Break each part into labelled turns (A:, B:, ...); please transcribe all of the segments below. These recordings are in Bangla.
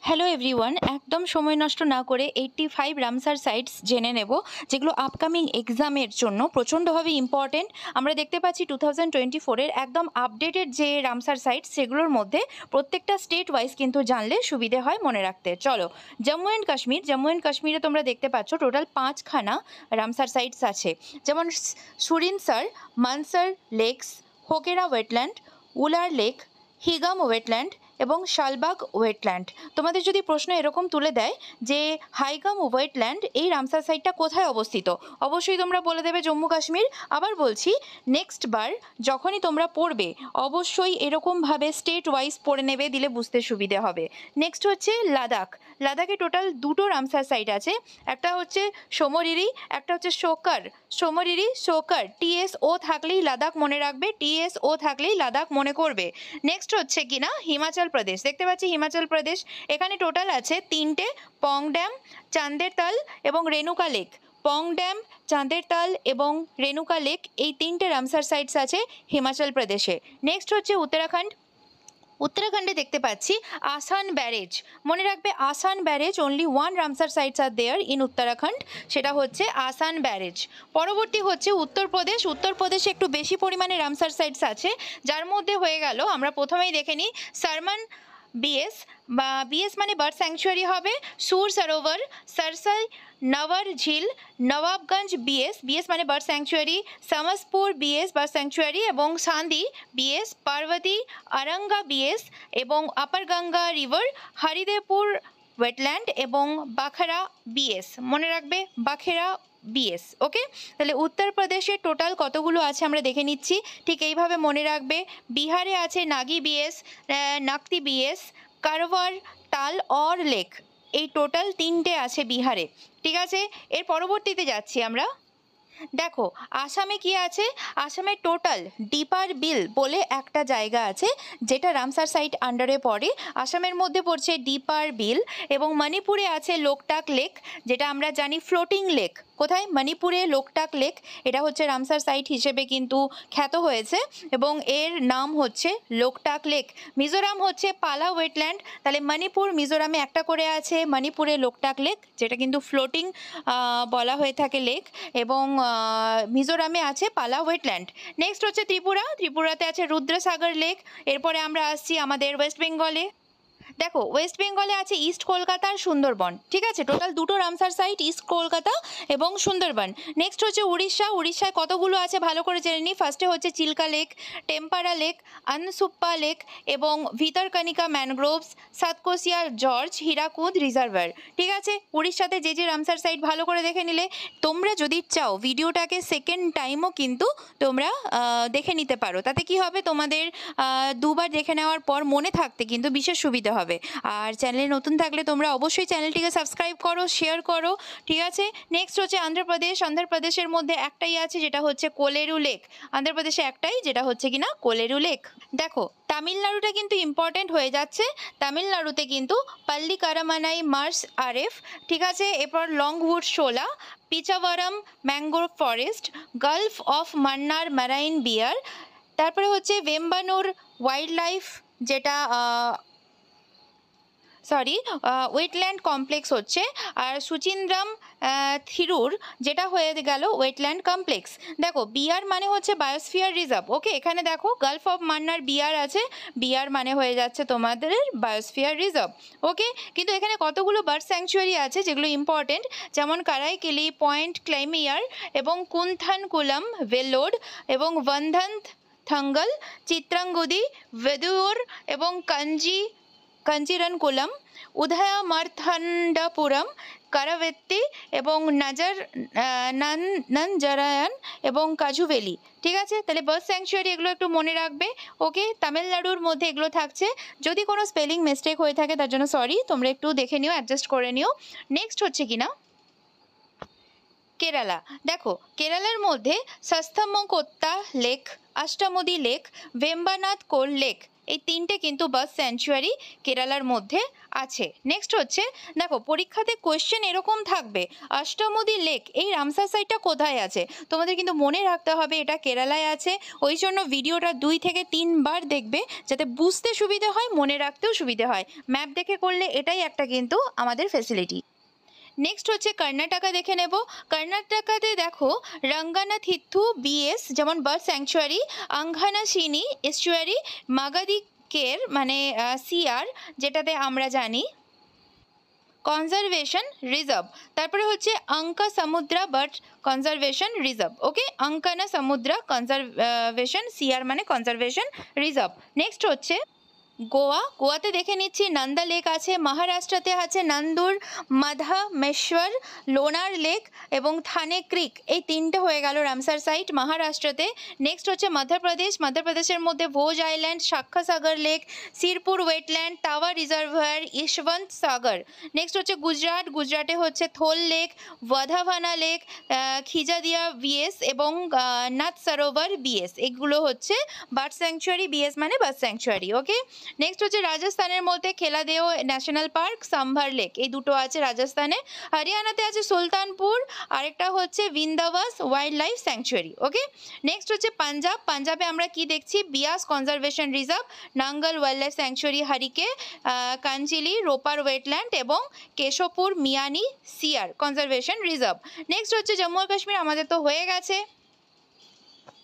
A: হ্যালো এভরিওয়ান, একদম সময় নষ্ট না করে 85 রামসার সাইটস জেনে নেব যেগুলো আপকামিং এক্সামের জন্য প্রচণ্ডভাবে ইম্পর্টেন্ট। আমরা দেখতে পাচ্ছি 2024-এর একদম আপডেটেড যে রামসার সাইটস সেগুলোর মধ্যে প্রত্যেকটা স্টেট ওয়াইজ কিন্তু জানলে সুবিধে হয় মনে রাখতে। চলো, জম্মু অ্যান্ড কাশ্মীরে তোমরা দেখতে পাচ্ছ টোটাল 5খানা রামসার সাইটস আছে, যেমন Surinsar, Mansar lakes, Hokera wetland, Wular lake, Hygam wetland এবং শালবাগ ওয়েটল্যান্ড। তোমাদের যদি প্রশ্ন এরকম তুলে দেয় যে হাইগাম ওয়েটল্যান্ড এই রামসার সাইটটা কোথায় অবস্থিত, অবশ্যই তোমরা বলে দেবে জম্মু কাশ্মীর। আবার বলছি, নেক্সট বার যখনই তোমরা পড়বে অবশ্যই এরকমভাবে স্টেট ওয়াইজ পড়ে নেবে, দিলে বুঝতে সুবিধে হবে। নেক্সট হচ্ছে লাদাখে টোটাল 2টো রামসার সাইট আছে, একটা হচ্ছে সোমরিরি, একটা হচ্ছে সোমরিরি শোকর। টিএসও থাকলেই লাদাখ মনে রাখবে, টিএসও থাকলেই লাদাখ মনে করবে। নেক্সট হচ্ছে কিনা হিমাচল প্রদেশ, দেখতে পাচ্ছি হিমাচল প্রদেশ, এখানে টোটাল আছে 3টে, পং ড্যাম, চান্দের তাল এবং রেণুকা লেক। পং ড্যাম, চাঁদের তাল এবং রেণুকা লেক, এই 3টে রামসার সাইটস আছে হিমাচল প্রদেশে। নেক্সট হচ্ছে উত্তরাখণ্ডে দেখতে পাচ্ছি আসান ব্যারেজ, মনে রাখবে Asan barrage, only one Ramsar sites are there in Uttarakhand, সেটা হচ্ছে আসান ব্যারেজ। পরবর্তী হচ্ছে উত্তরপ্রদেশে একটু বেশি পরিমাণে রামসার সাইটস আছে, যার মধ্যে হয়ে গেল, আমরা প্রথমেই দেখে নিই, সারমান বিএস বা বিএস মানে বার্ড স্যাংচুয়ারি হবে, সুর সরোবর, সরসাই, নওয়ার ঝিল, নবাবগঞ্জ বিএস মানে bird sanctuary, Samaspur BS bird sanctuary এবং সান্দি বিএস, পার্বতী, আরঙ্গা বিএস এবং আপার গঙ্গা রিভার, হরিদেবপুর ওয়েটল্যান্ড এবং বাখেরা বিএস, মনে রাখবে বাখেরা বিএস। ওকে, তাহলে উত্তরপ্রদেশে টোটাল কতগুলো আছে আমরা দেখে নিচ্ছি, ঠিক এইভাবে মনে রাখবে। বিহারে আছে নাগি বিএস, নাকতি বিএস, কারওয়ার, তাল অর লেক, এই টোটাল 3টে আছে বিহারে। ঠিক আছে, এর পরবর্তীতে যাচ্ছি আমরা। দেখো আসামে কি আছে, আসামে টোটাল ডিপার বিল বলে একটা জায়গা আছে যেটা রামসার সাইট আন্ডারে পড়ে, আসামের মধ্যে পড়ছে ডিপার বিল। এবং মণিপুরে আছে লোকটাক লেক, যেটা আমরা জানি ফ্লোটিং লেক। কোথায়? মণিপুরে লোকটাক লেক, এটা হচ্ছে রামসার সাইট হিসেবে কিন্তু খ্যাত হয়েছে এবং এর নাম হচ্ছে লোকটাক লেক। মিজোরাম হচ্ছে পালা ওয়েটল্যান্ড, তাহলে মণিপুর মিজোরামে একটা করে আছে মণিপুরে লোকটাক লেক, যেটা কিন্তু ফ্লোটিং বলা হয়ে থাকে লেক, এবং মিজোরামে আছে পালা ওয়েটল্যান্ড। নেক্সট হচ্ছে ত্রিপুরাতে আছে রুদ্রসাগর লেক। এরপরে আমরা আসছি আমাদের ওয়েস্ট বেঙ্গলে। দেখো ওয়েস্ট বেঙ্গলে আছে ইস্ট কলকাতার সুন্দরবন। ঠিক আছে, টোটাল 2টো রামসার সাইট, ইস্ট কলকাতা এবং সুন্দরবন। নেক্সট হচ্ছে উড়িষ্যায় কতগুলো আছে ভালো করে জেনে নিই। ফার্স্টে হচ্ছে Chilika lake, Tampara lake, Ansupa lake এবং Bhitarkanika mangroves, Satkosia gorge, Hirakud reservoir. ঠিক আছে, উড়িষ্যাতে যে রামসার সাইট ভালো করে দেখে নিলে, তোমরা যদি চাও ভিডিওটাকে সেকেন্ড টাইমও কিন্তু তোমরা দেখে নিতে পারো, তাতে কি হবে, তোমাদের দুবার দেখে নেওয়ার পর মনে থাকতে কিন্তু বিশেষ সুবিধা হবে। আর চ্যানেলে নতুন থাকলে তোমরা অবশ্যই চ্যানেলটিকে সাবস্ক্রাইব করো, শেয়ার করো। ঠিক আছে, নেক্সট হচ্ছে অন্ধ্রপ্রদেশের মধ্যে একটাই আছে, যেটা হচ্ছে কোলেরু লেক। অন্ধ্রপ্রদেশে একটাই, যেটা হচ্ছে কিনা কোলেরু লেক। দেখো তামিলনাড়ুটা কিন্তু ইম্পর্টেন্ট হয়ে যাচ্ছে, তামিলনাড়ুতে কিন্তু পাল্লিকারামানাই মার্স আরএফ। ঠিক আছে, এরপর Longwood Shola, Pichavaram mangrove forest, gulf of Mannar marine বিয়ার, তারপরে হচ্ছে ভেম্বানুর ওয়াইল্ড লাইফ, যেটা ওয়েটল্যান্ড কমপ্লেক্স হচ্ছে, আর সুচিন্দ্রাম থিরুর, যেটা হয়ে গেল ওয়েটল্যান্ড কমপ্লেক্স। দেখো বিয়ার মানে হচ্ছে বায়োস্ফিয়ার রিজার্ভ। ওকে, এখানে দেখো গালফ অফ মান্নার বিয়ার আছে, বিয়ার মানে হয়ে যাচ্ছে তোমাদের বায়োস্ফিয়ার রিজার্ভ। ওকে, কিন্তু এখানে কতগুলো বার্ড স্যাংচুয়ারি আছে যেগুলো ইম্পর্টেন্ট, যেমন কারাইকেলি, পয়েন্ট ক্লাইমিয়ার এবং কুন্থানকুলম ভেলোড এবং বন্ধন্ত থঙ্গল, চিত্রাঙ্গুদি, ভেদুর এবং কাঞ্জিরনকুলম, উদয়মার্থণ্ডপুরম, কারাভেত্তি এবং নঞ্জরায়ন এবং কাজুভেলি। ঠিক আছে, তাহলে বার্ড স্যাংচুয়ারি এগুলো একটু মনে রাখবে। ওকে, তামিলনাড়ুর মধ্যে এগুলো থাকছে, যদি কোনো স্পেলিং মিস্টেক হয়ে থাকে তার জন্য সরি, তোমরা একটু দেখে নিও, অ্যাডজাস্ট করে নিও। নেক্সট হচ্ছে কিনা কেরালা। দেখো কেরালার মধ্যে সস্থমকোত্তা লেক, অষ্টামুদি লেক, ভেম্বানাথ কোল লেক, এই 3টে কিন্তু বার্ড স্যাংচুয়ারি কেরালার মধ্যে আছে। নেক্সট হচ্ছে দেখো পরীক্ষাতে কোয়েশ্চেন এরকম থাকবে, অষ্টমুদি লেক এই রামসার সাইটটা কোথায় আছে? তোমাদের কিন্তু মনে রাখতে হবে এটা কেরালায় আছে। ওই জন্য ভিডিওটা 2 থেকে 3 বার দেখবে যাতে বুঝতে সুবিধে হয়, মনে রাখতেও সুবিধে হয়। ম্যাপ দেখে করলে এটাই একটা কিন্তু আমাদের ফ্যাসিলিটি। নেক্সট হচ্ছে কর্ণাটকা দেখে নেব। কর্ণাটকাতে দেখো রঙ্গনাথিত্থু বিএস যেমন বার্ড স্যাংচুয়ারি, আঙ্ঘানাশিনী এস্চুয়ারি, মাগাদিকের মানে সিআর যেটাতে আমরা জানি কনজারভেশন রিজার্ভ, তারপরে হচ্ছে অঙ্কা সমুদ্রা বার্ড কনজারভেশন রিজার্ভ। ওকে, অঙ্কানা সমুদ্রা কনজারভেশন সিআর মানে কনজারভেশন রিজার্ভ। নেক্সট হচ্ছে গোয়াতে দেখে নিচ্ছি নন্দা লেক আছে, মহারাষ্ট্রতে আছে নন্দুর, মাধামেশ্বর, লোনার লেক এবং থানে ক্রিক, এই 3টে হয়ে গেল রামসার সাইট মহারাষ্ট্রতে। নেক্সট হচ্ছে মধ্যপ্রদেশের মধ্যে ভোজ আইল্যান্ড, সাক্ষাসাগর লেক, সিরপুর ওয়েটল্যান্ড, তাওয়া রিজার্ভার, ইশবন্ত সাগর। নেক্সট হচ্ছে গুজরাটে হচ্ছে থোল লেক, ওয়াধাভানা লেক, খিজাদিয়া বিএস এবং নাথ সরোবর বিএস, এগুলো হচ্ছে বার্ড স্যাংচুয়ারি। বিএস মানে বার্ড স্যাংচুয়ারি। ওকে, নেক্সট হচ্ছে রাজস্থানের মধ্যে খেলাদেও ন্যাশনাল পার্ক, সাম্ভার লেক, এই দুটো আছে রাজস্থানে। হরিয়ানাতে আছে সুলতানপুর, আরেকটা হচ্ছে বিন্দাবাস ওয়াইল্ড লাইফ স্যাংচুয়ারি। ওকে, নেক্সট হচ্ছে পাঞ্জাবে আমরা কি দেখছি, বিয়াস কনজারভেশন রিজার্ভ, নাঙ্গল wild life sanctuary, হরিকে, কাঞ্চিলি Ropar wetland এবং কেশবপুর মিয়ানি সিয়ার কনজারভেশন রিজার্ভ। নেক্সট হচ্ছে জম্মু ও কাশ্মীর, আমাদের তো হয়ে গেছে।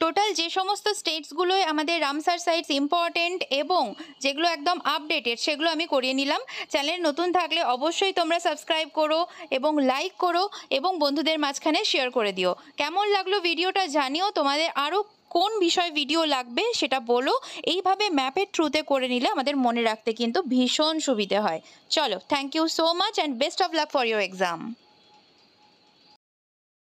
A: টোটাল যে সমস্ত স্টেটসগুলোয় আমাদের রামসার সাইটস ইম্পর্টেন্ট এবং যেগুলো একদম আপডেটেড সেগুলো আমি করিয়ে নিলাম। চ্যানেল নতুন থাকলে অবশ্যই তোমরা সাবস্ক্রাইব করো এবং লাইক করো এবং বন্ধুদের মাঝখানে শেয়ার করে দিও। কেমন লাগলো ভিডিওটা জানিও, তোমাদের আরও কোন বিষয় ভিডিও লাগবে সেটা বলো। এইভাবে ম্যাপের থ্রুতে করে নিলে আমাদের মনে রাখতে কিন্তু ভীষণ সুবিধে হয়। চলো, thank you so much and best of luck for your exam.